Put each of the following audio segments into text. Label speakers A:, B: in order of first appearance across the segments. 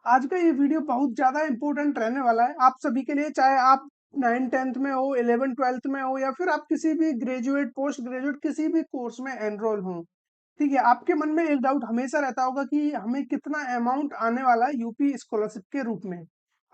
A: आज का ये वीडियो बहुत ज़्यादा इम्पोर्टेंट रहने वाला है आप सभी के लिए, चाहे आप 9th-10th में हो, 11th-12th में हो या फिर आप किसी भी ग्रेजुएट, पोस्ट ग्रेजुएट किसी भी कोर्स में एनरोल हो। ठीक है, आपके मन में एक डाउट हमेशा रहता होगा कि हमें कितना अमाउंट आने वाला है यूपी स्कॉलरशिप के रूप में।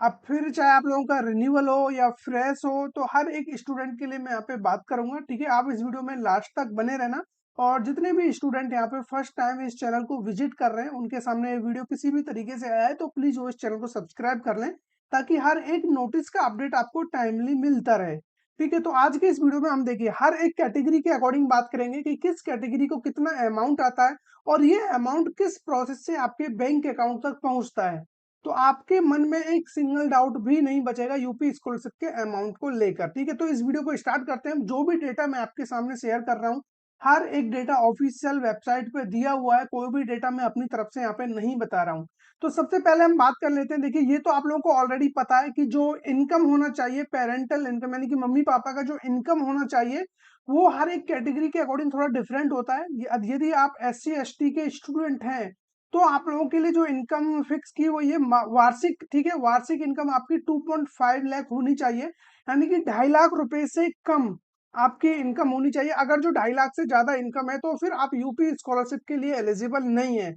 A: अब फिर चाहे आप लोगों का रिन्यूअल हो या फ्रेश हो, तो हर एक स्टूडेंट के लिए मैं यहाँ पे बात करूंगा। ठीक है, आप इस वीडियो में लास्ट तक बने रहना। और जितने भी स्टूडेंट यहाँ पे फर्स्ट टाइम इस चैनल को विजिट कर रहे हैं, उनके सामने ये वीडियो किसी भी तरीके से आया है तो प्लीज वो इस चैनल को सब्सक्राइब कर लें, ताकि हर एक नोटिस का अपडेट आपको टाइमली मिलता रहे। ठीक है, तो आज के इस वीडियो में हम देखिए हर एक कैटेगरी के अकॉर्डिंग बात करेंगे कि किस कैटेगरी को कितना अमाउंट आता है और ये अमाउंट किस प्रोसेस से आपके बैंक अकाउंट तक पहुंचता है। तो आपके मन में एक सिंगल डाउट भी नहीं बचेगा यूपी स्कॉलरशिप के अमाउंट को लेकर। ठीक है, तो इस वीडियो को स्टार्ट करते हैं। जो भी डेटा मैं आपके सामने शेयर कर रहा हूँ, हर एक डेटा ऑफिशियल वेबसाइट पे दिया हुआ है, कोई भी डेटा मैं अपनी तरफ से यहाँ पे नहीं बता रहा हूँ। तो सबसे पहले हम बात कर लेते हैं। देखिए, ये तो आप लोगों को ऑलरेडी पता है कि जो इनकम होना चाहिए, पेरेंटल इनकम यानी कि मम्मी पापा का जो इनकम होना चाहिए, वो हर एक कैटेगरी के अकॉर्डिंग थोड़ा डिफरेंट होता है। यदि आप SC ST के स्टूडेंट हैं, तो आप लोगों के लिए जो इनकम फिक्स की हुई है वार्षिक, ठीक है, वार्षिक इनकम आपकी 2.5 लाख होनी चाहिए, यानी कि 2.5 लाख रुपए से कम आपकी इनकम होनी चाहिए। अगर जो 2.5 लाख से ज्यादा इनकम है तो फिर आप यूपी स्कॉलरशिप के लिए एलिजिबल नहीं है।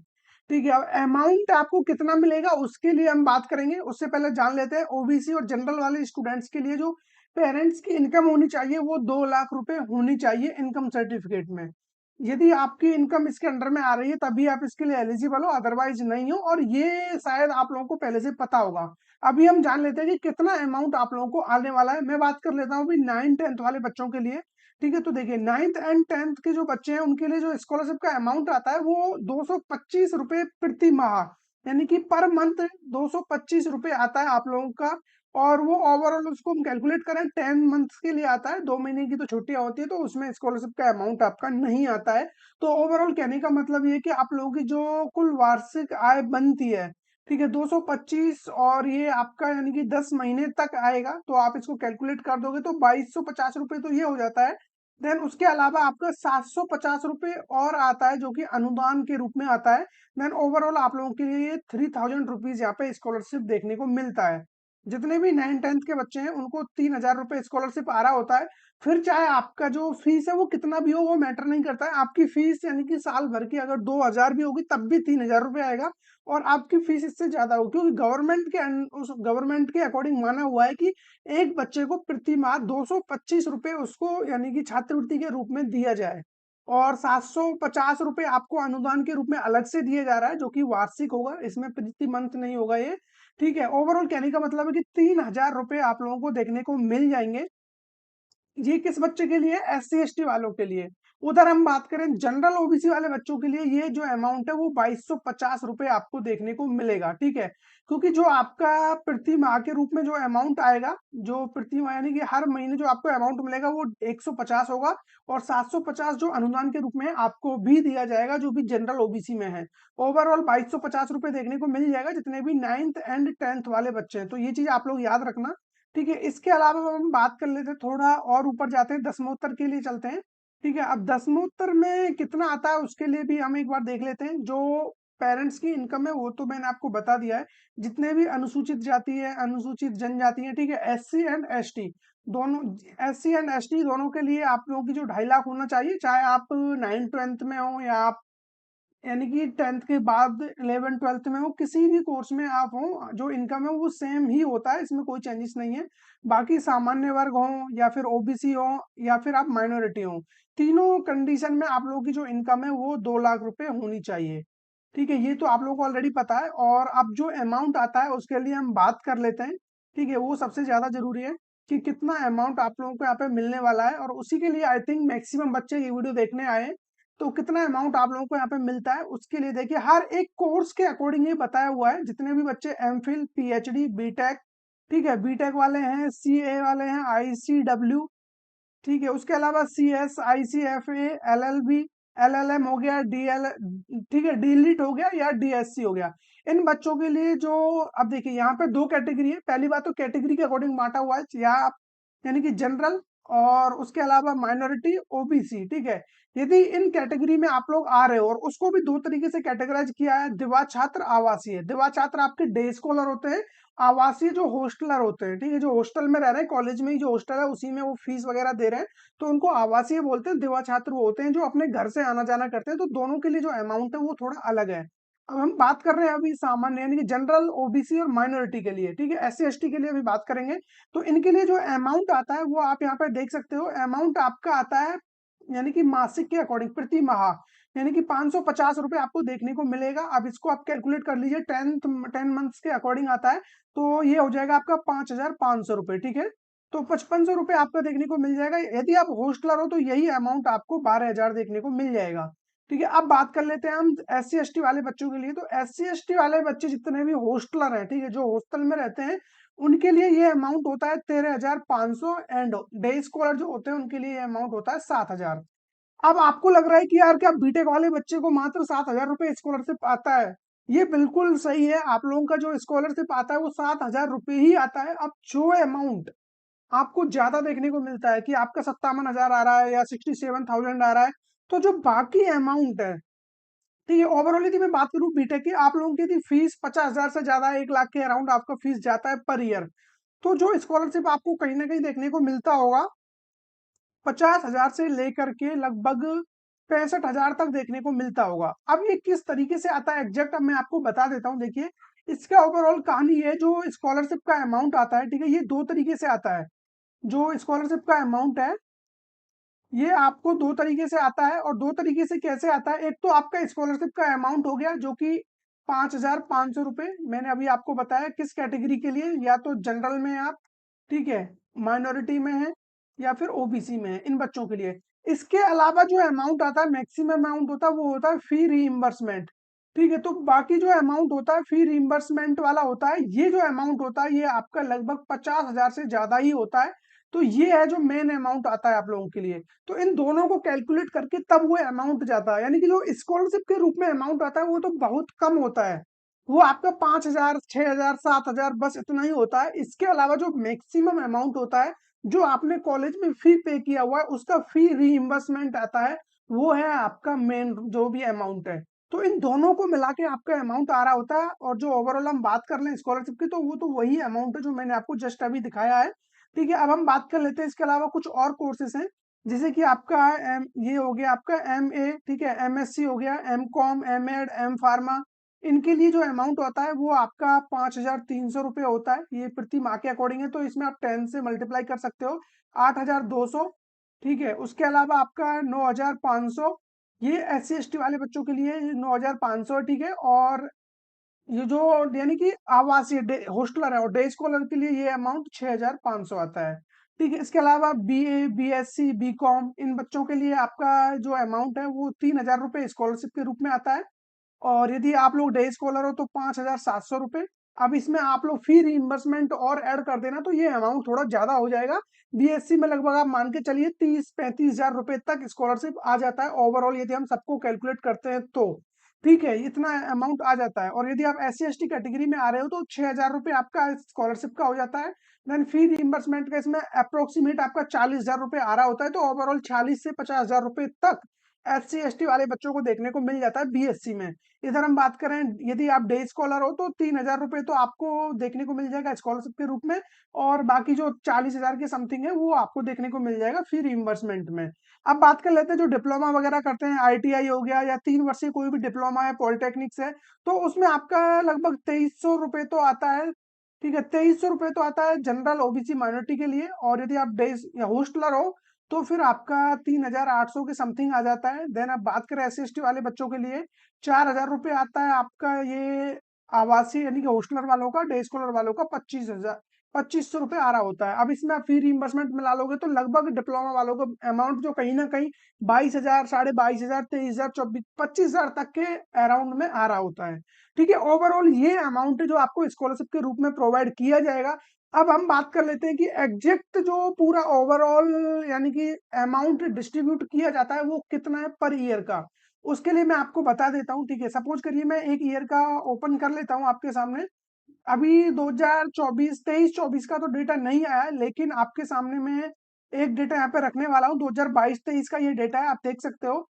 A: ठीक है, अब अमाउंट आपको कितना मिलेगा उसके लिए हम बात करेंगे। उससे पहले जान लेते हैं ओबीसी और जनरल वाले स्टूडेंट्स के लिए जो पेरेंट्स की इनकम होनी चाहिए वो 2 लाख रुपए होनी चाहिए इनकम सर्टिफिकेट में। यदि आपकी इनकम इसके अंडर में आ रही है तभी आप इसके लिए एलिजिबल हो, अदरवाइज नहीं हो। और ये शायद आप लोगों को पहले से पता होगा। अभी हम जान लेते हैं कि कितना अमाउंट आप लोगों को आने वाला है। मैं बात कर लेता हूँ अभी 9th-10th वाले बच्चों के लिए। ठीक है, तो देखिए 9th एंड 10th के जो बच्चे हैं उनके लिए जो स्कॉलरशिप का अमाउंट आता है वो 225 रुपए प्रति माह, यानी कि पर मंथ 225 रुपए आता है आप लोगों का। और वो ओवरऑल उसको हम कैलकुलेट करें 10 मंथ्स के लिए आता है, 2 महीने की तो छुट्टियां होती है, तो उसमें स्कॉलरशिप का अमाउंट आपका नहीं आता है। तो ओवरऑल कहने का मतलब ये कि आप लोगों की जो कुल वार्षिक आय बनती है, ठीक है, 225, और ये आपका यानी कि 10 महीने तक आएगा, तो आप इसको कैलकुलेट कर दोगे तो 2250 रुपए तो ये हो जाता है। देन उसके अलावा आपका 750 रुपए और आता है जो कि अनुदान के रूप में आता है। देन ओवरऑल आप लोगों के लिए 3000 रुपीज यहाँ पे स्कॉलरशिप देखने को मिलता है। जितने भी 9th-10th के बच्चे हैं उनको 3000 रुपए स्कॉलरशिप आ रहा होता है। फिर चाहे आपका जो फीस है वो कितना भी हो, वो मैटर नहीं करता है। आपकी फीस यानी कि साल भर की अगर 2000 भी होगी तब भी 3000 रुपए आएगा। और आपकी फीस इससे ज्यादा होगी क्योंकि उस गवर्नमेंट के अकॉर्डिंग माना हुआ है कि एक बच्चे को प्रति माह 225 रुपए उसको यानी कि छात्रवृत्ति के रूप में दिया जाए। और 750 रुपए आपको अनुदान के रूप में अलग से दिया जा रहा है, जो कि वार्षिक होगा, इसमें प्रति मंथ नहीं होगा ये। ठीक है, ओवरऑल कहने का मतलब है कि 3000 रुपए आप लोगों को देखने को मिल जाएंगे। ये किस बच्चे के लिए? SC ST वालों के लिए। उधर हम बात करें जनरल ओबीसी वाले बच्चों के लिए, ये जो अमाउंट है वो 2250 रुपए आपको देखने को मिलेगा। ठीक है, क्योंकि जो आपका प्रति माह के रूप में जो अमाउंट आएगा, जो प्रति माह यानी कि हर महीने जो आपको अमाउंट मिलेगा वो 150 होगा। और 750 जो अनुदान के रूप में आपको भी दिया जाएगा जो भी जनरल ओबीसी में है। ओवरऑल 2250 रुपए देखने को मिल जाएगा जितने भी 9th एंड 10th वाले बच्चे हैं। तो ये चीज आप लोग याद रखना। ठीक है, इसके अलावा हम बात कर लेते हैं, थोड़ा और ऊपर जाते हैं, दसमोत्तर के लिए चलते हैं। ठीक है, अब दसमोत्तर में कितना आता है उसके लिए भी हम एक बार देख लेते हैं। जो पेरेंट्स की इनकम है वो तो मैंने आपको बता दिया है। जितने भी अनुसूचित जाति है, अनुसूचित जनजाति है, ठीक है, SC एंड ST दोनों, SC एंड ST दोनों के लिए आप लोगों की जो 2.5 लाख होना चाहिए, चाहे आप 9th-10th में हो या आप यानी कि 10th के बाद 11th-12th में हो, किसी भी कोर्स में आप हो, जो इनकम है वो सेम ही होता है, इसमें कोई चेंजेस नहीं है। बाकी सामान्य वर्ग हो या फिर ओबीसी हो या फिर आप माइनॉरिटी हो, तीनों कंडीशन में आप लोगों की जो इनकम है वो 2 लाख रुपए होनी चाहिए। ठीक है, ये तो आप लोगों को ऑलरेडी पता है। और अब जो अमाउंट आता है उसके लिए हम बात कर लेते हैं। ठीक है, वो सबसे ज्यादा जरूरी है कि कितना अमाउंट आप लोगों को यहाँ पे मिलने वाला है, और उसी के लिए आई थिंक मैक्सिमम बच्चे ये वीडियो देखने आए हैं। तो कितना अमाउंट आप लोगों को यहाँ पे मिलता है उसके लिए देखिए हर एक कोर्स के अकॉर्डिंग ये बताया हुआ है। जितने भी बच्चे MPhil, PhD, बीटेक, ठीक है, बीटेक वाले हैं, CA वाले हैं, ICW, ठीक है, उसके अलावा CS, ICFA, LLB, LLM हो गया, DL, ठीक है, DLIT हो गया या DSC हो गया, इन बच्चों के लिए जो, अब देखिए यहाँ पे दो कैटेगरी है। पहली बात तो कैटेगरी के अकॉर्डिंग बांटा हुआ है, या आप यानी कि जनरल और उसके अलावा माइनॉरिटी, ओबीसी, ठीक है। यदि इन कैटेगरी में आप लोग आ रहे हो, और उसको भी दो तरीके से कैटेगराइज किया है, दिवा छात्र, आवासीय। दिवा छात्र आपके डे स्कॉलर होते हैं, आवासीय जो होस्टलर होते हैं, ठीक है, जो हॉस्टल में रह रहे हैं, कॉलेज में ही जो हॉस्टल है उसी में वो फीस वगैरह दे रहे हैं, तो उनको आवासीय बोलते हैं। दिवा छात्र वो होते हैं जो अपने घर से आना जाना करते हैं, तो दोनों के लिए जो अमाउंट है वो थोड़ा अलग है। अब हम बात कर रहे हैं अभी सामान्य यानी कि जनरल, ओबीसी और माइनॉरिटी के लिए, ठीक है, एससी एसटी के लिए अभी बात करेंगे। तो इनके लिए जो अमाउंट आता है वो आप यहाँ पे देख सकते हो। अमाउंट आपका आता है यानी कि मासिक के अकॉर्डिंग प्रति माह, यानी कि 550 रुपए आपको देखने को मिलेगा। अब इसको आप कैलकुलेट कर लीजिए, 10 मंथ्स के अकॉर्डिंग आता है, तो ये हो जाएगा आपका 5,500 रुपए, ठीक है। तो 5500 रुपए आपका देखने को मिल जाएगा। यदि आप होस्टलर हो तो यही अमाउंट आपको 12,000 देखने को मिल जाएगा, ठीक है। अब बात कर लेते हैं हम एस सी एस टी वाले बच्चों के लिए। तो एस सी एस टी वाले बच्चे जितने भी होस्टलर हैं, ठीक है, जो हॉस्टल में रहते हैं, उनके लिए ये अमाउंट होता है 13,500, एंड डे स्कॉलर जो होते हैं उनके लिए ये अमाउंट होता है 7,000। अब आपको लग रहा है कि यार क्या बीटेक वाले बच्चे को मात्र 7,000 रुपए स्कॉलरशिप आता है? ये बिल्कुल सही है, आप लोगों का जो स्कॉलरशिप आता है वो 7,000 रुपए ही आता है। अब जो अमाउंट आपको ज्यादा देखने को मिलता है कि आपका 57,000 आ रहा है या 67,000 आ रहा है, तो जो बाकी अमाउंट है, ठीक है, ओवरऑल यदि मैं बात करूं बीटेक की, आप लोगों की यदि फीस 50,000 से ज्यादा, 1 लाख के अराउंड आपका फीस जाता है पर ईयर, तो जो स्कॉलरशिप आपको कहीं ना कहीं देखने को मिलता होगा 50,000 से लेकर के लगभग 65,000 तक देखने को मिलता होगा। अब ये किस तरीके से आता है एग्जैक्ट, अब मैं आपको बता देता हूँ। देखिए, इसका ओवरऑल कहानी है, जो स्कॉलरशिप का अमाउंट आता है, ठीक है, ये दो तरीके से आता है। जो स्कॉलरशिप का अमाउंट है ये आपको दो तरीके से आता है, और दो तरीके से कैसे आता है, एक तो आपका स्कॉलरशिप का अमाउंट हो गया जो कि 5,500 रुपए, मैंने अभी आपको बताया किस कैटेगरी के लिए, या तो जनरल में आप, ठीक है, माइनॉरिटी में है, या फिर ओबीसी में है, इन बच्चों के लिए। इसके अलावा जो अमाउंट आता है, मैक्सिमम अमाउंट होता है, वो होता है फी रीइंबर्समेंट, ठीक है। तो बाकी जो अमाउंट होता है फी रीइंबर्समेंट वाला होता है, ये जो अमाउंट होता है ये आपका लगभग 50,000 से ज्यादा ही होता है। तो ये है जो मेन अमाउंट आता है आप लोगों के लिए। तो इन दोनों को कैलकुलेट करके तब वो अमाउंट जाता है, यानी कि जो स्कॉलरशिप के रूप में अमाउंट आता है वो तो बहुत कम होता है। वो आपका 5,000, 6,000, 7,000 बस इतना ही होता है। इसके अलावा जो मैक्सिमम अमाउंट होता है, जो आपने कॉलेज में फी पे किया हुआ है उसका फी रीइंबर्समेंट आता है, वो है आपका मेन जो भी अमाउंट है। तो इन दोनों को मिला के आपका अमाउंट आ रहा होता है। और जो ओवरऑल हम बात कर लें स्कॉलरशिप की, तो वो तो वही अमाउंट है जो मैंने आपको जस्ट अभी दिखाया है, ठीक है। अब हम बात कर लेते हैं इसके अलावा कुछ और कोर्सेज हैं, जैसे कि आपका ये हो गया आपका एमए, ठीक है, एमएससी हो गया, एमकॉम, एमएड, एम फार्मा। इनके लिए जो अमाउंट होता है वो आपका 5,300 रुपये होता है, ये प्रति माह के अकॉर्डिंग है, तो इसमें आप 10 से मल्टीप्लाई कर सकते हो, 8,200, ठीक है। उसके अलावा आपका 9,500, ये एस सी एस टी वाले बच्चों के लिए 9,500, ठीक है। और ये जो यानी कि आवासीय हॉस्टलर है और डे स्कॉलर के लिए ये अमाउंट 6,500 आता है, ठीक है। इसके अलावा बीए, बीएससी, बीकॉम, इन बच्चों के लिए आपका जो अमाउंट है वो 3,000 रुपये स्कॉलरशिप के रूप में आता है। और यदि आप लोग डे स्कॉलर हो तो 5,700 रुपये। अब इसमें आप लोग फी रिइंबर्समेंट और ऐड कर देना तो ये अमाउंट थोड़ा ज्यादा हो जाएगा। बीएससी में लगभग आप मान के चलिए 30-35 हजार रुपए तक स्कॉलरशिप आ जाता है ओवरऑल, यदि हम सबको कैलकुलेट करते हैं तो, ठीक है, इतना अमाउंट आ जाता है। और यदि आप S C S T category में आ रहे हो तो 6,000 रुपये आपका स्कॉलरशिप का हो जाता है। देन फी रिइंबर्समेंट का इसमें अप्रोक्सीमेट आपका 40,000 रुपये आ रहा होता है, तो ओवरऑल 40 से 50 हजार रुपये तक एस सी एस टी वाले बच्चों को देखने को मिल जाता है बीएससी में। इधर हम बात करें यदि आप डे स्कॉलर हो तो 3,000 रुपये तो आपको देखने को मिल जाएगा स्कॉलरशिप के रूप में, और बाकी जो 40,000 के समथिंग है वो आपको देखने को मिल जाएगा फी रिइंबर्समेंट में। अब बात कर लेते हैं जो डिप्लोमा वगैरह करते हैं, आईटीआई हो गया या 3 वर्षीय कोई भी डिप्लोमा है, पॉलिटेक्निक्स है, तो उसमें आपका लगभग 2,300 रुपये तो आता है, ठीक है, 2,300 रुपये तो आता है जनरल, ओबीसी, माइनॉरिटी के लिए। और यदि आप डे या होस्टलर हो तो फिर आपका 3,800 के समथिंग आ जाता है। देन आप बात करें एस सी वाले बच्चों के लिए 4,000 रुपये आता है आपका ये आवासीय यानी कि होस्टलर वालों का। डे स्कॉलर वालों का 2,500 रुपये आ रहा होता है। अब इसमें आप फी रिइंबर्समेंट मिला लोगे तो लगभग डिप्लोमा वालों का अमाउंट जो कहीं ना कहीं 22,000, 22,500, 23,000, 24, 25,000 तक के अराउंड में आ रहा होता है, ठीक है। ओवरऑल ये अमाउंट है जो आपको स्कॉलरशिप के रूप में प्रोवाइड किया जाएगा। अब हम बात कर लेते हैं कि एग्जैक्ट जो पूरा ओवरऑल यानी कि अमाउंट डिस्ट्रीब्यूट किया जाता है वो कितना है पर ईयर का, उसके लिए मैं आपको बता देता हूँ, ठीक है। सपोज करिए मैं एक ईयर का ओपन कर लेता हूँ आपके सामने। अभी 2024, 23-24 का तो डेटा नहीं आया है, लेकिन आपके सामने में एक डेटा यहाँ पे रखने वाला हूँ, 2022-23 का ये डेटा है, आप देख सकते हो।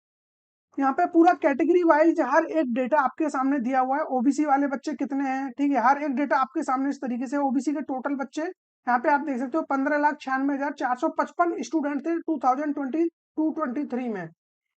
A: यहाँ पे पूरा कैटेगरी वाइज हर एक डेटा आपके सामने दिया हुआ है। ओबीसी वाले बच्चे कितने हैं, ठीक है, हर एक डेटा आपके सामने इस तरीके से। ओबीसी के टोटल बच्चे यहाँ पे आप देख सकते हो 15,96,455 स्टूडेंट थे 2022-23 में।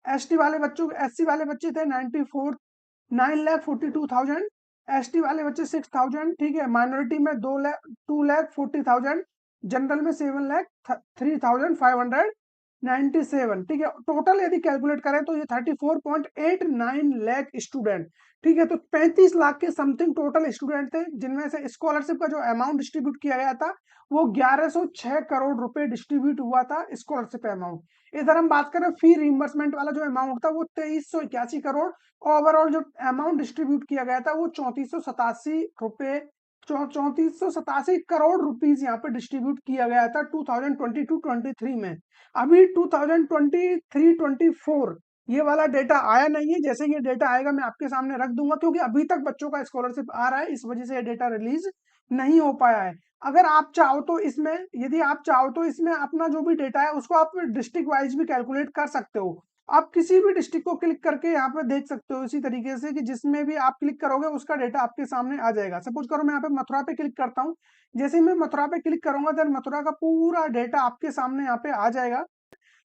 A: एसटी वाले बच्चों, एससी वाले बच्चे थे 9,42,000। एसटी वाले बच्चे 6,000, ठीक है। माइनॉरिटी में 2,40,000। जनरल में 7,03,597, ठीक है। टोटल यदि कैलकुलेट करें तो ये 34.89 लाख स्टूडेंट, ठीक है। तो 35 लाख के समथिंग टोटल स्टूडेंट थे, जिनमें से स्कॉलरशिप का जो अमाउंट डिस्ट्रीब्यूट किया गया था वो 1106 करोड़ रुपए डिस्ट्रीब्यूट हुआ था स्कॉलरशिप अमाउंट। इधर हम बात करें फी रिइंबर्समेंट वाला जो अमाउंट था वो 2381 करोड़। ओवरऑल जो अमाउंट डिस्ट्रीब्यूट किया गया था वो 3487 करोड़ रुपीस यहाँ पे डिस्ट्रीब्यूट किया गया था 2022-23 में। अभी 2023-24 ये वाला डेटा आया नहीं है। जैसे ये डेटा आएगा मैं आपके सामने रख दूंगा, क्योंकि अभी तक बच्चों का स्कॉलरशिप आ रहा है, इस वजह से ये डेटा रिलीज नहीं हो पाया है। अगर आप चाहो तो इसमें, यदि आप चाहो तो इसमें अपना जो भी डेटा है उसको आप डिस्ट्रिक्ट वाइज भी कैलकुलेट कर सकते हो। आप किसी भी डिस्ट्रिक्ट को क्लिक करके यहाँ पे देख सकते हो, इसी तरीके से कि जिसमें भी आप क्लिक करोगे उसका डेटा आपके सामने आ जाएगा। सपोज करो मैं यहाँ पे मथुरा पे क्लिक करता हूँ। जैसे ही मैं मथुरा पे क्लिक करूंगा देन मथुरा का पूरा डेटा आपके सामने यहाँ पे आ जाएगा।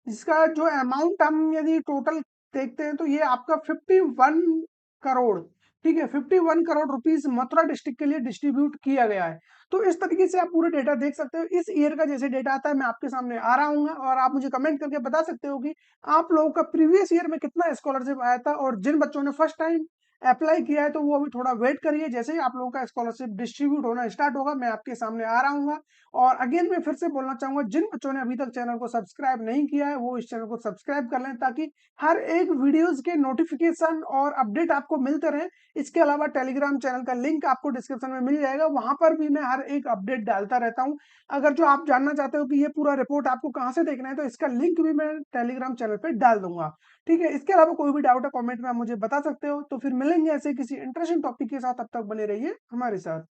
A: इसका जो अमाउंट हम यदि टोटल देखते हैं तो ये आपका 51 करोड़, ठीक है, 51 करोड़ रुपीस मथुरा डिस्ट्रिक्ट के लिए डिस्ट्रीब्यूट किया गया है। तो इस तरीके से आप पूरे डेटा देख सकते हो। इस ईयर का जैसे डेटा आता है मैं आपके सामने आ रहा हूँ, और आप मुझे कमेंट करके बता सकते हो कि आप लोगों का प्रीवियस ईयर में कितना स्कॉलरशिप आया था। और जिन बच्चों ने फर्स्ट टाइम अप्लाई किया है तो वो अभी थोड़ा वेट करिए, जैसे ही आप लोगों का स्कॉलरशिप डिस्ट्रीब्यूट होना स्टार्ट होगा मैं आपके सामने आ रहा हूँ। और अगेन मैं फिर से बोलना चाहूंगा, जिन बच्चों ने अभी तक चैनल को सब्सक्राइब नहीं किया है वो इस चैनल को सब्सक्राइब कर लें, ताकि हर एक वीडियोस के नोटिफिकेशन और अपडेट आपको मिलते रहे। इसके अलावा टेलीग्राम चैनल का लिंक आपको डिस्क्रिप्शन में मिल जाएगा, वहां पर भी मैं हर एक अपडेट डालता रहता हूं। अगर जो आप जानना चाहते हो कि ये पूरा रिपोर्ट आपको कहाँ से देखना है तो इसका लिंक भी मैं टेलीग्राम चैनल पे डाल दूंगा, ठीक है। इसके अलावा कोई भी डाउट है कमेंट में आप मुझे बता सकते हो। तो फिर मिलेंगे ऐसे किसी इंटरेस्टिंग टॉपिक के साथ, तब तक बने रहिए हमारे साथ।